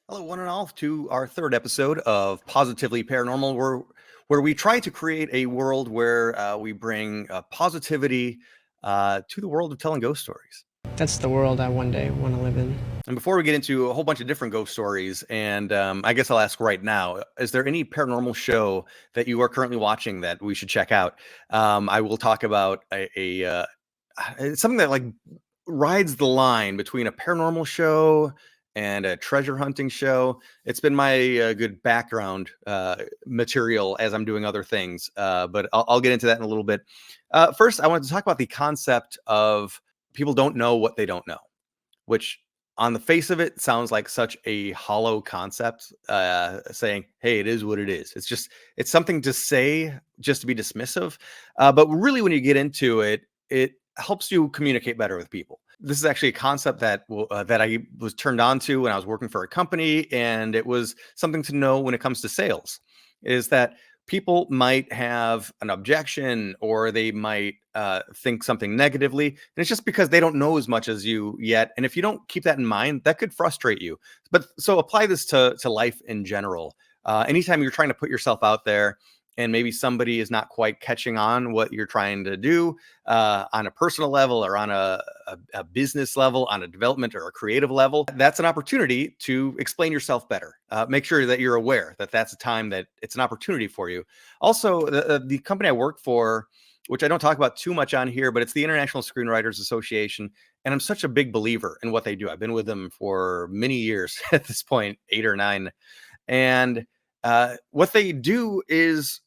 Hello, one and all, to our third episode of Positively Paranormal, where we try to create a world where we bring positivity to the world of telling ghost stories. That's the world I one day want to live in. And before we get into a whole bunch of different ghost stories, and I guess I'll ask right now, is there any paranormal show that you are currently watching that we should check out? I will talk about something that like rides the line between a paranormal show and a treasure hunting show. It's been my good background material as I'm doing other things, but I'll get into that in a little bit. First, I wanted to talk about the concept of people don't know what they don't know, which on the face of it sounds like such a hollow concept, saying, hey, it is what it is. It's something to say just to be dismissive. But really, when you get into it, it helps you communicate better with people. This is actually a concept that I was turned on to when I was working for a company, and it was something to know when it comes to sales, is that people might have an objection or they might think something negatively. And it's just because they don't know as much as you yet. And if you don't keep that in mind, that could frustrate you. But so apply this to life in general. Anytime you're trying to put yourself out there and maybe somebody is not quite catching on what you're trying to do on a personal level or on a business level, on a development or a creative level, that's an opportunity to explain yourself better. Make sure that you're aware that that's a time that it's an opportunity for you. Also, the company I work for, which I don't talk about too much on here, but it's the International Screenwriters Association. And I'm such a big believer in what they do. I've been with them for many years at this point, 8 or 9. And what they do is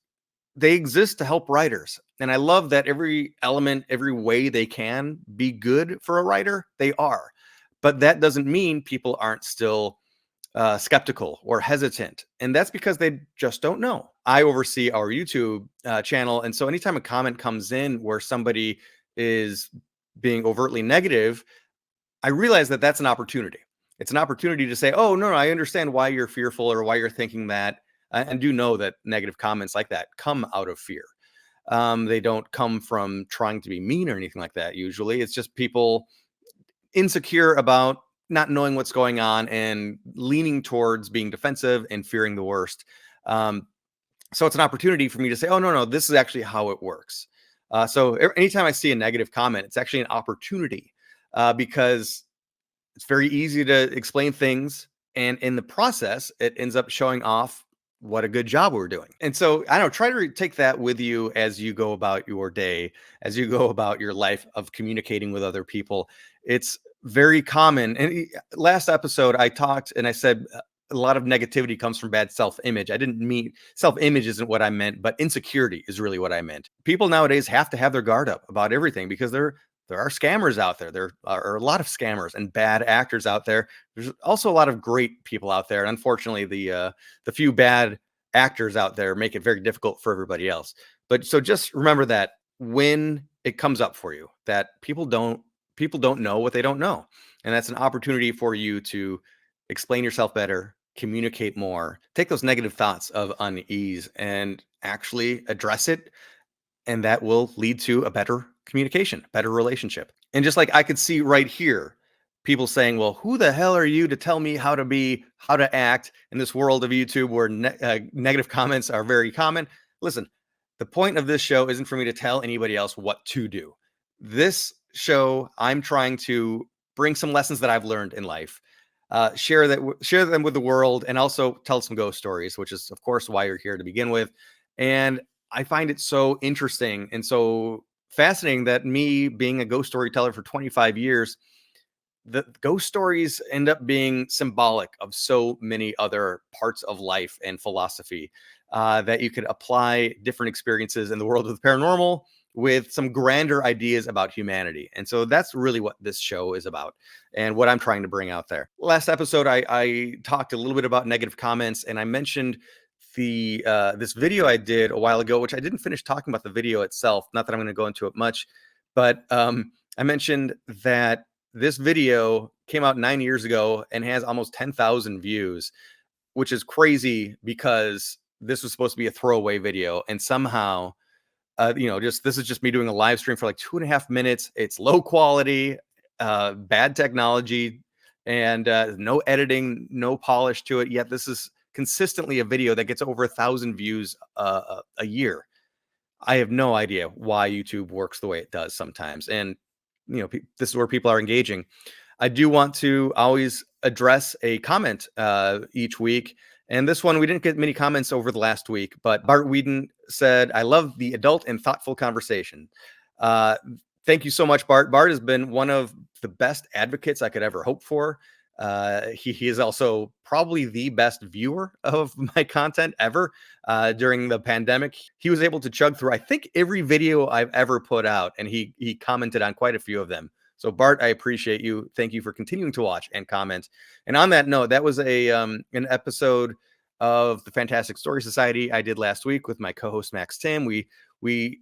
they exist to help writers. And I love that every element, every way they can be good for a writer, they are. But that doesn't mean people aren't still skeptical or hesitant. And that's because they just don't know. I oversee our YouTube channel. And so anytime a comment comes in where somebody is being overtly negative, I realize that that's an opportunity. It's an opportunity to say, oh, no, I understand why you're fearful or why you're thinking that. And do know that negative comments like that come out of fear. They don't come from trying to be mean or anything like that. Usually it's just people insecure about not knowing what's going on and leaning towards being defensive and fearing the worst. So it's an opportunity for me to say, oh, no, this is actually how it works. So anytime I see a negative comment, it's actually an opportunity because it's very easy to explain things. And in the process, it ends up showing off what a good job we're doing. And so I don't know, try to take that with you as you go about your day, as you go about your life of communicating with other people. It's very common. And last episode, I talked and I said a lot of negativity comes from bad self-image. I didn't mean self-image isn't what I meant, but insecurity is really what I meant. People nowadays have to have their guard up about everything because there are scammers out there. There are a lot of scammers and bad actors out there. There's also a lot of great people out there. And unfortunately, the few bad actors out there make it very difficult for everybody else. But so just remember that when it comes up for you, that people don't know what they don't know. And that's an opportunity for you to explain yourself better, communicate more, take those negative thoughts of unease and actually address it. And that will lead to a better communication, better relationship. And just like I could see right here, people saying, well, who the hell are you to tell me how to act in this world of YouTube where negative comments are very common? Listen, the point of this show isn't for me to tell anybody else what to do. This show, I'm trying to bring some lessons that I've learned in life, share them with the world, and also tell some ghost stories, which is, of course, why you're here to begin with. And I find it so interesting and so fascinating that me being a ghost storyteller for 25 years, the ghost stories end up being symbolic of so many other parts of life and philosophy that you could apply different experiences in the world of the paranormal with some grander ideas about humanity. And so that's really what this show is about and what I'm trying to bring out there. Last episode, I talked a little bit about negative comments, and I mentioned this video I did a while ago, which I didn't finish talking about the video itself. Not that I'm going to go into it much, but I mentioned that this video came out 9 years ago and has almost 10,000 views, which is crazy because this was supposed to be a throwaway video. And somehow, this is just me doing a live stream for like 2.5 minutes. It's low quality, bad technology, and no editing, no polish to it. Yet this is consistently a video that gets over 1,000 views a year. I have no idea why YouTube works the way it does sometimes. And, this is where people are engaging. I do want to always address a comment each week. And this one, we didn't get many comments over the last week, but Bart Whedon said, "I love the adult and thoughtful conversation." Uh, Thank you so much, Bart. Bart has been one of the best advocates I could ever hope for. He is also probably the best viewer of my content ever. During the pandemic, he was able to chug through, I think, every video I've ever put out, and he commented on quite a few of them. So, Bart, I appreciate you. Thank you for continuing to watch and comment. And on that note, that was an episode of the Fantastic Story Society I did last week with my co-host Max Tim. We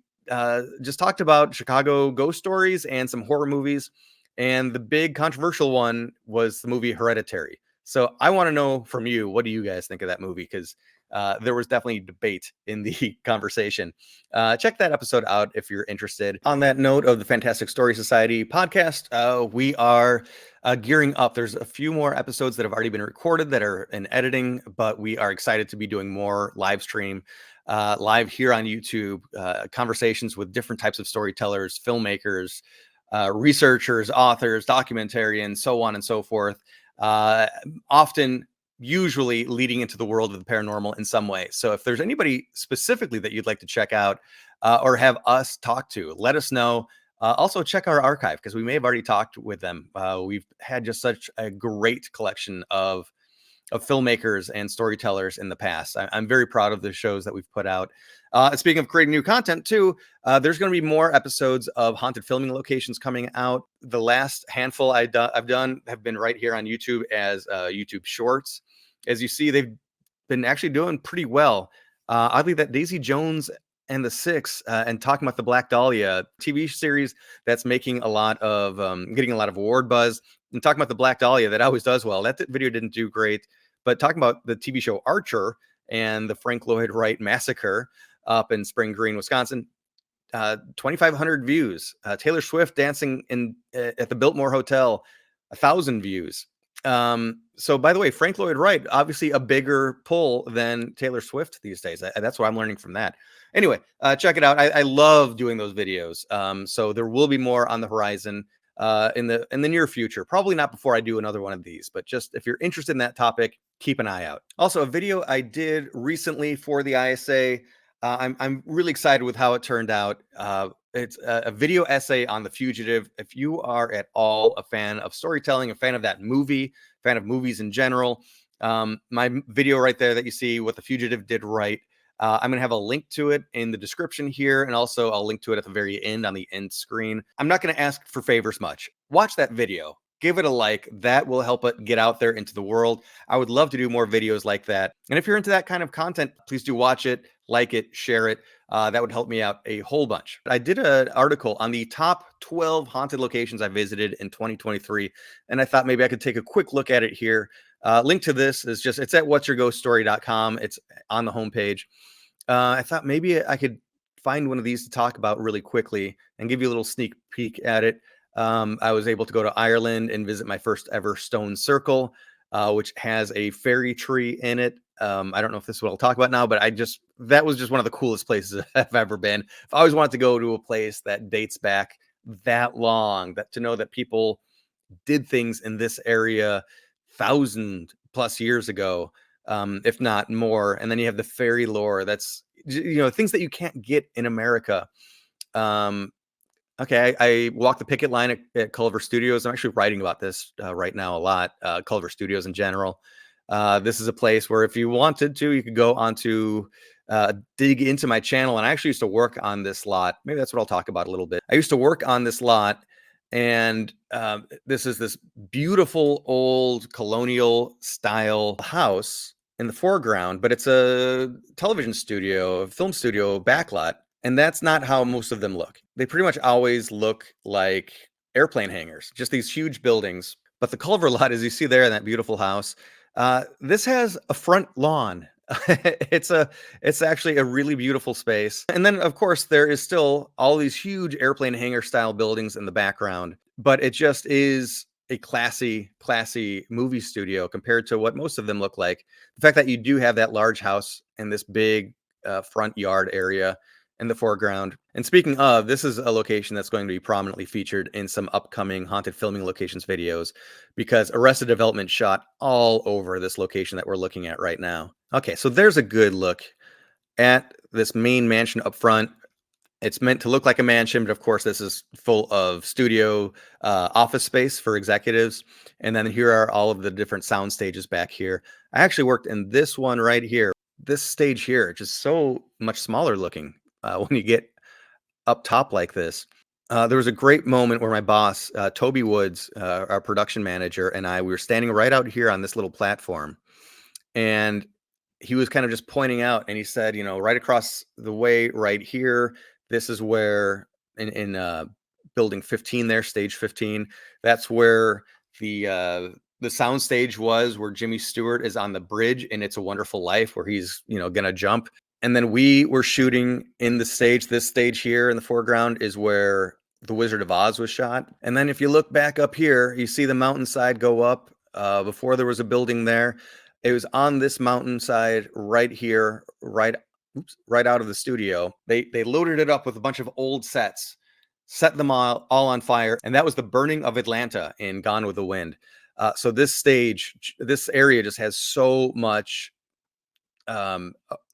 just talked about Chicago ghost stories and some horror movies. And the big controversial one was the movie Hereditary. So I want to know from you, what do you guys think of that movie? Because there was definitely debate in the conversation. Check that episode out if you're interested. On that note of the Fantastic Story Society podcast, we are gearing up. There's a few more episodes that have already been recorded that are in editing, but we are excited to be doing more live stream. Live here on YouTube, conversations with different types of storytellers, filmmakers, researchers, authors, documentarians, so on and so forth, often usually leading into the world of the paranormal in some way. So if there's anybody specifically that you'd like to check out or have us talk to, let us know. Also check our archive, because we may have already talked with them. We've had just such a great collection of filmmakers and storytellers in the past. I'm very proud of the shows that we've put out. Speaking of creating new content too, there's going to be more episodes of haunted filming locations coming out. The last handful I've done have been right here on YouTube as YouTube Shorts. As you see, they've been actually doing pretty well. Oddly, that Daisy Jones and the Six and talking about the Black Dahlia TV series that's making a lot of getting a lot of award buzz, and talking about the Black Dahlia, that always does well. That video didn't do great, but talking about the TV show Archer and the Frank Lloyd Wright massacre up in Spring Green, Wisconsin, 2,500 views. Taylor Swift dancing in at the Biltmore Hotel, 1,000 views. So by the way, Frank Lloyd Wright, obviously a bigger pull than Taylor Swift these days. That's what I'm learning from that. Anyway, check it out. I love doing those videos. So there will be more on the horizon in the near future. Probably not before I do another one of these, but just if you're interested in that topic, keep an eye out. Also, a video I did recently for the ISA. I'm really excited with how it turned out. It's a video essay on The Fugitive. If you are at all a fan of storytelling, a fan of that movie, fan of movies in general, my video right there that you see, what The Fugitive did right, I'm going to have a link to it in the description here, and also I'll link to it at the very end on the end screen. I'm not going to ask for favors much. Watch that video. Give it a like. That will help it get out there into the world. I would love to do more videos like that. And if you're into that kind of content, please do watch it, like it, share it. That would help me out a whole bunch. I did an article on the top 12 haunted locations I visited in 2023, and I thought maybe I could take a quick look at it here. Link to this is it's at whatsyourghoststory.com. It's on the homepage. I thought maybe I could find one of these to talk about really quickly and give you a little sneak peek at it. I was able to go to Ireland and visit my first ever stone circle, which has a fairy tree in it. I don't know if this is what I'll talk about now, but that was just one of the coolest places I've ever been. I've always wanted to go to a place that dates back that long, that to know that people did things in this area 1,000+ years ago, if not more. And then you have the fairy lore. That's, things that you can't get in America. Okay, I walked the picket line at Culver Studios. I'm actually writing about this right now a lot, Culver Studios in general. This is a place where if you wanted to, you could go onto dig into my channel. And I actually used to work on this lot. Maybe that's what I'll talk about a little bit. I used to work on this lot, and this is this beautiful old colonial style house in the foreground, but it's a television studio, a film studio backlot. And that's not how most of them look. They pretty much always look like airplane hangars, just these huge buildings. But the Culver lot, as you see there in that beautiful house, this has a front lawn. It's actually a really beautiful space. And then, of course, there is still all these huge airplane hangar style buildings in the background. But it just is a classy movie studio compared to what most of them look like. The fact that you do have that large house and this big front yard area in the foreground. And speaking of, this is a location that's going to be prominently featured in some upcoming haunted filming locations videos, because Arrested Development shot all over this location that we're looking at right now. Okay, so there's a good look at this main mansion up front. It's meant to look like a mansion, but of course, this is full of studio office space for executives. And then here are all of the different sound stages back here. I actually worked in this one right here. This stage here, just so much smaller looking when you get up top like this. There was a great moment where my boss, Toby Woods, our production manager, and we were standing right out here on this little platform. And he was kind of just pointing out, and he said, right across the way right here, this is where in building 15 there, stage 15, that's where the sound stage was, where Jimmy Stewart is on the bridge in It's a Wonderful Life, where he's, gonna jump. And then we were shooting in the stage. This stage here in the foreground is where The Wizard of Oz was shot. And then if you look back up here, you see the mountainside go up. Before there was a building there. It was on this mountainside right here, right out of the studio. They loaded it up with a bunch of old sets, set them all on fire, and that was the burning of Atlanta in Gone with the Wind. So this area just has so much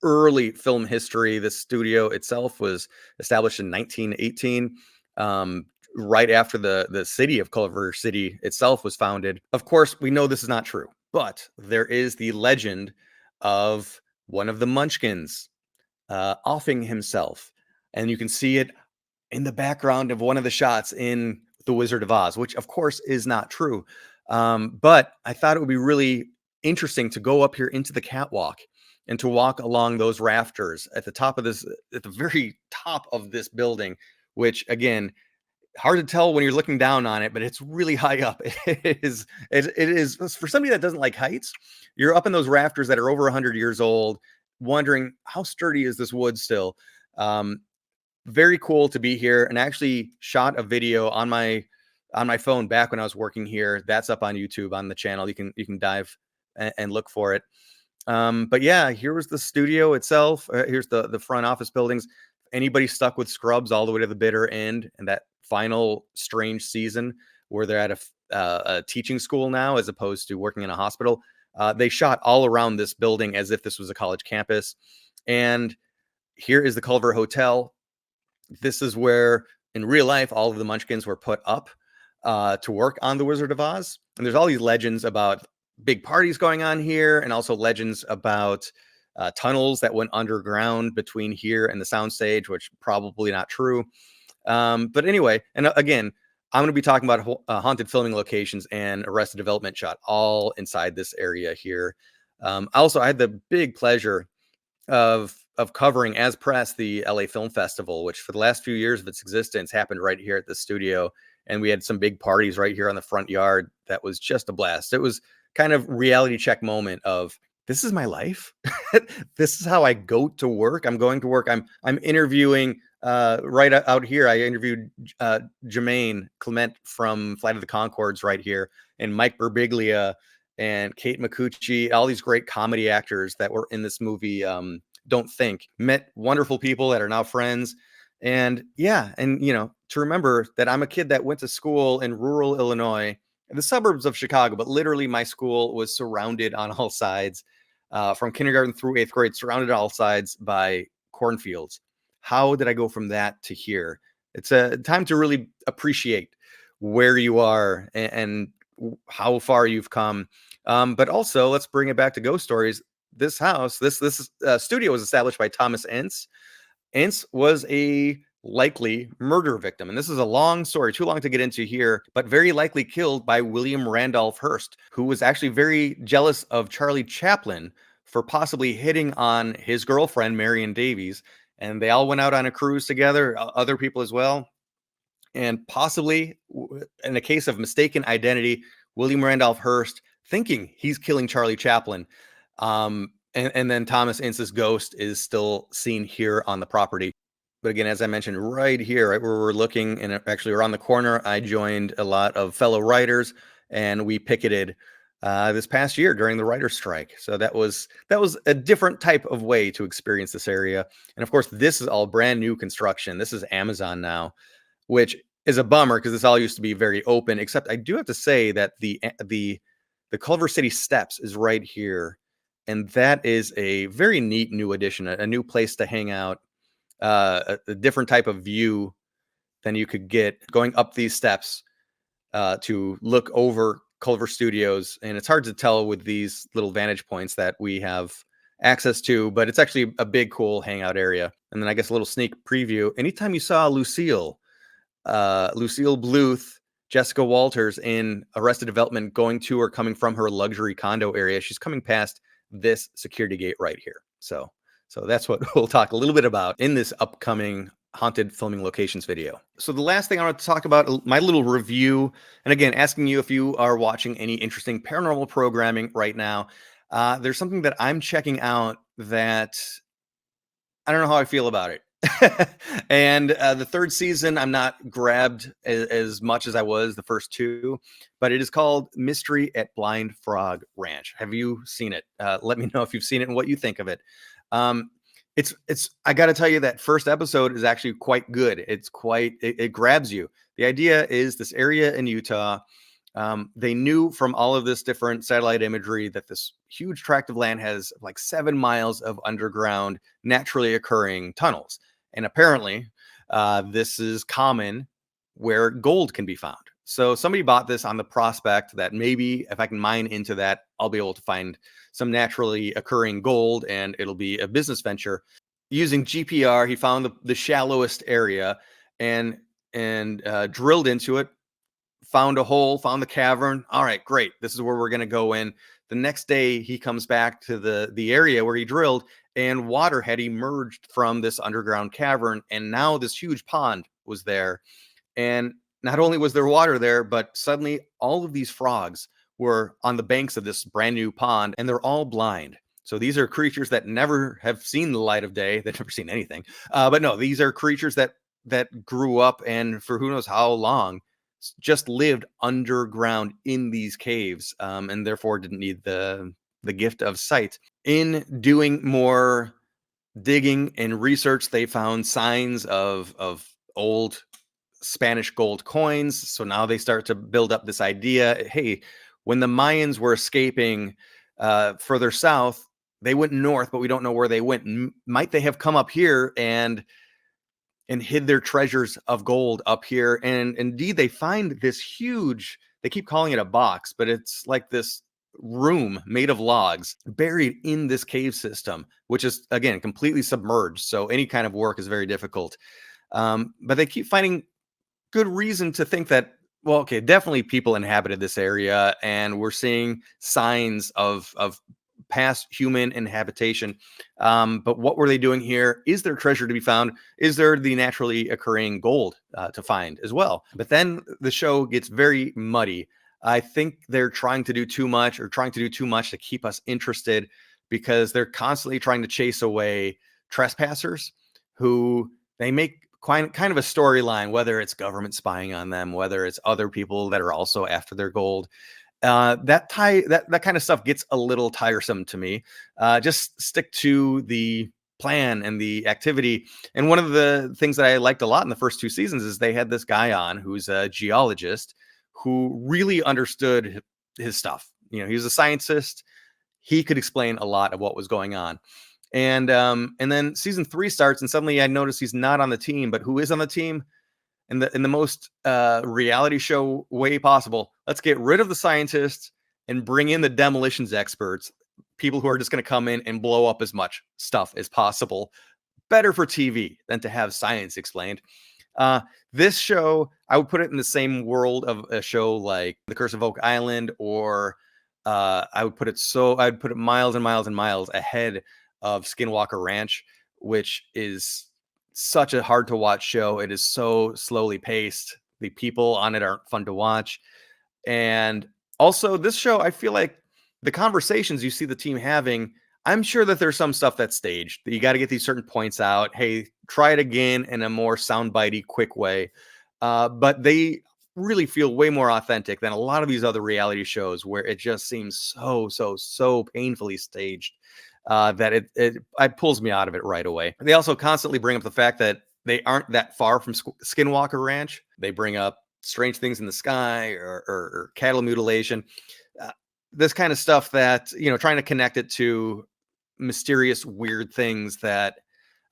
early film history. This studio itself was established in 1918. Right after the city of Culver City itself was founded. Of course, we know this is not true, but there is the legend of one of the Munchkins offing himself. And you can see it in the background of one of the shots in The Wizard of Oz, which of course is not true. But I thought it would be really interesting to go up here into the catwalk and to walk along those rafters at the very top of this building, which again, hard to tell when you're looking down on it, but it's really high up. It is for somebody that doesn't like heights. You're up in those rafters that are over 100 years old, wondering how sturdy is this wood still. Very cool to be here, and actually shot a video on my phone back when I was working here. That's up on YouTube on the channel. You can dive and look for it. But yeah, here was the studio itself. Here's the front office buildings. Anybody stuck with Scrubs all the way to the bitter end and that final strange season where they're at a teaching school now as opposed to working in a hospital, they shot all around this building as if this was a college campus. And here is the Culver Hotel. This is where in real life all of the Munchkins were put up to work on The Wizard of Oz. And there's all these legends about big parties going on here, and also legends about tunnels that went underground between here and the soundstage, which probably not true. But anyway, and again, I'm going to be talking about haunted filming locations and Arrested Development shot all inside this area here. Also, I had the big pleasure of covering as press the LA Film Festival, which for the last few years of its existence happened right here at the studio. And we had some big parties right here on the front yard. That was just a blast. It was kind of reality check moment of, this is my life. This is how I go to work. I'm going to work. I'm interviewing right out here. I interviewed Jermaine Clement from Flight of the Conchords right here, and Mike Birbiglia and Kate Micucci, all these great comedy actors that were in this movie. Don't Think. Met wonderful people that are now friends. And yeah, and to remember that I'm a kid that went to school in rural Illinois, in the suburbs of Chicago, but literally my school was surrounded on all sides, from kindergarten through 8th grade, surrounded on all sides by cornfields. How did I go from that to here? It's a time to really appreciate where you are and how far you've come. But also, let's bring it back to ghost stories. This house, this studio was established by Thomas Ince. Ince was a likely murder victim. And this is a long story, too long to get into here, but very likely killed by William Randolph Hearst, who was actually very jealous of Charlie Chaplin for possibly hitting on his girlfriend, Marion Davies. And they all went out on a cruise together, other people as well. And possibly, in a case of mistaken identity, William Randolph Hearst thinking he's killing Charlie Chaplin. And then Thomas Ince's ghost is still seen here on the property. But again, as I mentioned, right here, right where we're looking, and actually around the corner, I joined a lot of fellow writers and we picketed this past year during the writer's strike. So that was a different type of way to experience this area. And of course, this is all brand new construction. This is Amazon now, which is a bummer because this all used to be very open. Except I do have to say that the Culver City Steps is right here, and that is a very neat new addition, a new place to hang out, a different type of view than you could get going up these steps to look over Culver Studios. And it's hard to tell with these little vantage points that we have access to, but it's actually a big, cool hangout area. And then I guess a little sneak preview. Anytime you saw Lucille Bluth, Jessica Walters in Arrested Development going to or coming from her luxury condo area, she's coming past this security gate right here. So that's what we'll talk a little bit about in this upcoming haunted filming locations video. So the last thing I want to talk about, my little review, and again, asking you if you are watching any interesting paranormal programming right now. There's something that I'm checking out that I don't know how I feel about it. And the third season, I'm not grabbed as much as I was the first two, but it is called Mystery at Blind Frog Ranch. Have you seen it? Let me know if you've seen it and what you think of it. I got to tell you that first episode is actually quite good. It grabs you. The idea is this area in Utah. They knew from all of this different satellite imagery that this huge tract of land has like 7 miles of underground naturally occurring tunnels. And apparently this is common where gold can be found. So somebody bought this on the prospect that maybe if I can mine into that, I'll be able to find some naturally occurring gold and it'll be a business venture. Using GPR, he found the shallowest area and drilled into it, found a hole, found the cavern. All right, great. This is where we're going to go in. The next day, he comes back to the area where he drilled, and water had emerged from this underground cavern. And now this huge pond was there. And not only was there water there, but suddenly all of these frogs were on the banks of this brand new pond, and they're all blind. So these are creatures that never have seen the light of day. They've never seen anything. But no, these are creatures that grew up and for who knows how long just lived underground in these caves, and therefore didn't need the gift of sight. In doing more digging and research, they found signs of old Spanish gold coins. So now they start to build up this idea. Hey, when the Mayans were escaping further south, they went north, but we don't know where they went. Might they have come up here and hid their treasures of gold up here? And indeed, they find this huge, they keep calling it a box, but it's like this room made of logs buried in this cave system, which is, again, completely submerged. So any kind of work is very difficult. But they keep finding good reason to think that, well, okay, definitely people inhabited this area, and we're seeing signs of past human inhabitation. But what were they doing here? Is there treasure to be found? Is there the naturally occurring gold to find as well? But then the show gets very muddy. I think they're trying to do too much to keep us interested, because they're constantly trying to chase away trespassers who they make kind of a storyline, whether it's government spying on them, whether it's other people that are also after their gold. That kind of stuff gets a little tiresome to me. Just stick to the plan and the activity. And one of the things that I liked a lot in the first 2 seasons is they had this guy on who's a geologist who really understood his stuff. You know, he was a scientist. He could explain a lot of what was going on. And then season 3 starts, and suddenly I notice he's not on the team. But who is on the team? In the most reality show way possible. Let's get rid of the scientists and bring in the demolitions experts, people who are just going to come in and blow up as much stuff as possible. Better for TV than to have science explained. This show, I would put it in the same world of a show like The Curse of Oak Island, or I'd put it miles and miles and miles ahead of Skinwalker Ranch, which is such a hard to watch show. It is so slowly paced. The people on it aren't fun to watch. And also this show, I feel like the conversations you see the team having, I'm sure that there's some stuff that's staged. You got to get these certain points out. Hey, try it again in a more soundbitey, quick way. But they really feel way more authentic than a lot of these other reality shows where it just seems so painfully staged, that it pulls me out of it right away. They also constantly bring up the fact that they aren't that far from Skinwalker Ranch. They bring up strange things in the sky, or cattle mutilation, uh, this kind of stuff that, trying to connect it to mysterious, weird things that,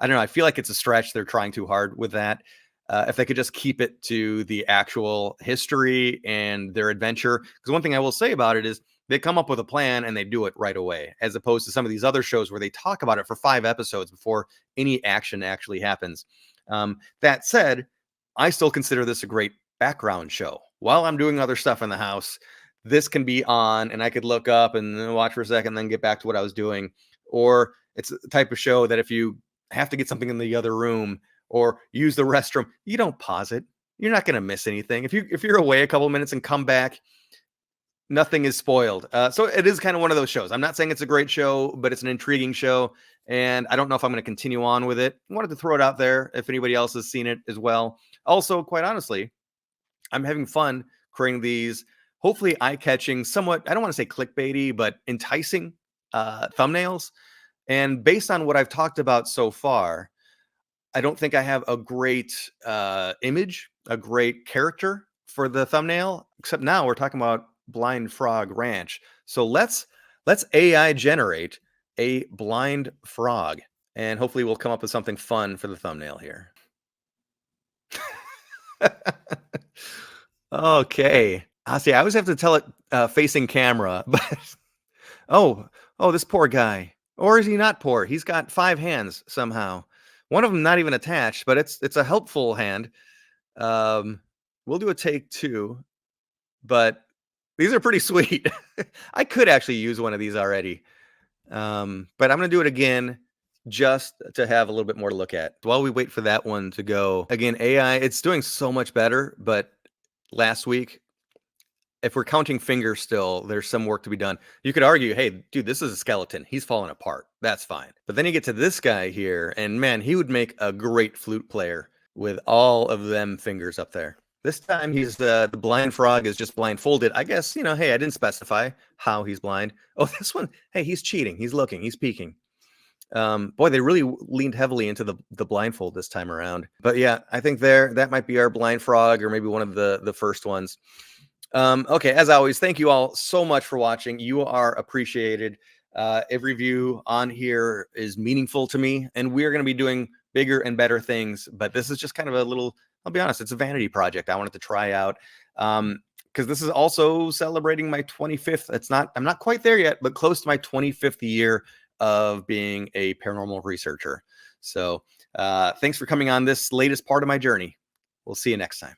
I don't know. I feel like it's a stretch. They're trying too hard with that. If they could just keep it to the actual history and their adventure. Because one thing I will say about it is they come up with a plan and they do it right away, as opposed to some of these other shows where they talk about it for 5 episodes before any action actually happens. That said, I still consider this a great background show. While I'm doing other stuff in the house, this can be on and I could look up and then watch for a second, then get back to what I was doing. Or it's the type of show that if you have to get something in the other room or use the restroom, you don't pause it. You're not going to miss anything. If you're away a couple of minutes and come back, nothing is spoiled. So it is kind of one of those shows. I'm not saying it's a great show, but it's an intriguing show, and I don't know if I'm going to continue on with it. I wanted to throw it out there if anybody else has seen it as well. Also, quite honestly, I'm having fun creating these hopefully eye-catching, somewhat, I don't want to say clickbaity, but enticing thumbnails. And based on what I've talked about so far, I don't think I have a great image, a great character for the thumbnail, except now we're talking about Blind Frog Ranch. So let's AI generate a blind frog, and hopefully we'll come up with something fun for the thumbnail here. Okay. See, I always have to tell it facing camera, but oh, this poor guy. Or is he not poor? He's got 5 hands somehow. One of them not even attached, but it's a helpful hand. We'll do a take 2, but these are pretty sweet. I could actually use one of these already. But I'm going to do it again just to have a little bit more to look at. While we wait for that one to go, again, AI, it's doing so much better, but last week, if we're counting fingers still, there's some work to be done. You could argue, hey, dude, this is a skeleton. He's falling apart. That's fine. But then you get to this guy here, and man, he would make a great flute player with all of them fingers up there. This time he's the blind frog is just blindfolded. I guess, hey, I didn't specify how he's blind. Oh, this one, hey, he's cheating. He's looking. He's peeking. Boy, they really leaned heavily into the blindfold this time around. But yeah, I think that might be our blind frog, or maybe one of the first ones. Okay, as always, thank you all so much for watching. You are appreciated. Every view on here is meaningful to me, and we're going to be doing bigger and better things. But this is just kind of a little, I'll be honest, it's a vanity project I wanted to try out. Because this is also celebrating my 25th. I'm not quite there yet, but close to my 25th year of being a paranormal researcher. So thanks for coming on this latest part of my journey. We'll see you next time.